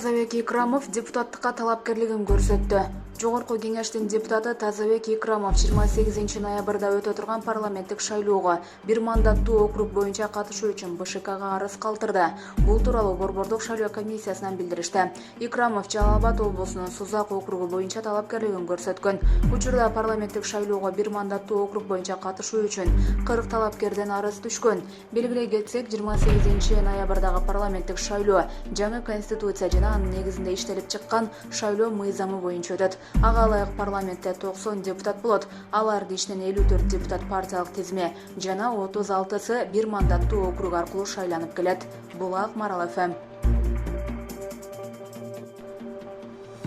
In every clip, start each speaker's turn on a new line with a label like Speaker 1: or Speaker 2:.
Speaker 1: Тазабек Икрамов депутаттыкка талапкерлигин көрсөттү. Жогорку кеңештин депутаты Тазабек Икрамов 28 ноябрда өтө турган парламенттик шайлоого бир мандаттуу округ боюнча катышуу үчүн БШКга арыз калтырды. Бул тууралуу Борбордук шайлоо комиссиясынан билдиришти. Икрамов Жалал Абад облусунун Сузак округу боюнча талапкерлигин көрсөткөн. Учурда парламенттик шайлоого бир мандаттуу округ боюнча катышуу үчүн 40 талапкерден арыз түшкөн. Белгилей кетсек, 28 ноябрдагы парламенттик шайлоо жаңы конституция жана анын негизинде иштелип чыккан шайлоо мыйзамы боюнча өтөт. Ага ылайык парламентте 90 депутат болот. Алардын ичинен 54 депутат партиялык тизме жана 36сы бир мандаттуу округ аркылуу шайланып келет. Булак Марал ФМ.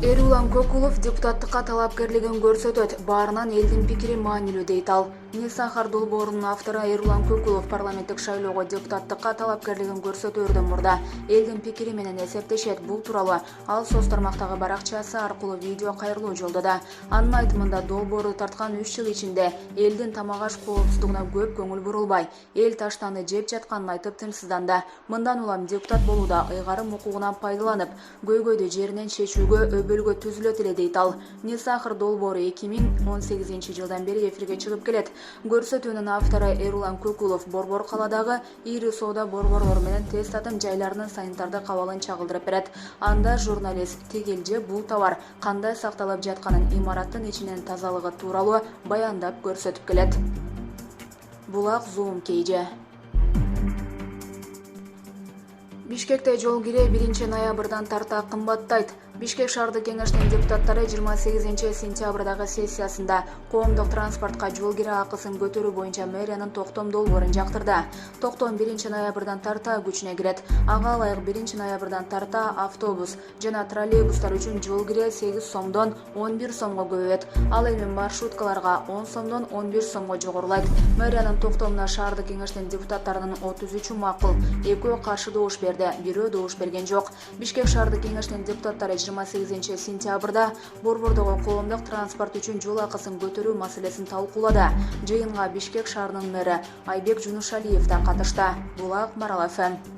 Speaker 1: Эрулан Көкулов депутаттыкка талапкерлигин көрсөтөт. Баарынан элдин пикири маанилүү дейт ал. Несахар долбоорунун автору Эрулан Көкулов парламенттик шайлоого депутаттыкка талапкерлигин көрсөтөөрдөн мурда элдин пикири менен эсептешет. Бул тууралуу ал соц тармактагы баракчасы аркылуу видео кайрылуу жолдоду. Анын айтымында долбоорду тарткан 3 жыл ичинде элдин тамак аш коопсуздугуна көп көңүл бурулбай, эл таштаны жеп жатканын айтып тынчсызданды. Мындан улам депутат болууда ыйгарым укугунан пайдаланып, көйгөйдү жеринен чечүүгө өбөлгө түзүлөт эле дейт ал. Несахар долбоору 2018 жылдан бери эфирге чыгып келет. Көрсөтүүнүн автору Эрулан Көкулов Борбор каладагы ири соода борборлору менен тест татым жайларынын санитардык абалын чагылдырып берет. Анда журналист тигил же бул товар кандай сакталып жатканын, имараттын ичинин тазалыгы тууралуу баяндап көрсөтүп келет. Булак Зум Кейже. Бишкекте жол кире 1 ноябрдан тарта кымбаттайт. Бишкек шаардык кеңештин депутаттары 28 сентябрдагы сессиясында коомдук транспортко жол кире акысын көтөрүү боюнча мэриянын токтом долбоорун жактырды. Токтом 1 ноябрдан тарта күчүнө кирет. Ага ылайык 1 ноябрдан тарта автобус жана троллейбустар үчүн жол кире 8 сомдон 11 сомго көбөйөт. Ал эми маршруткаларга 10 сомдон 11 сомго жогорулайт. Мэриянын токтомуна шаардык кеңештин депутаттарынын 33 макул, 2 каршы добуш берди, бирөө добуш берген жок. Бишкек шаардык кеңештин депутаттары 28 сентябрда Борбордогу коомдук транспорт үчүн жол акысын көтөрүү маселесин талкуулады. Жыйынга Бишкек шаарынын мэри Айбек Жунушалиев да катышты. Булак Марал ФМ.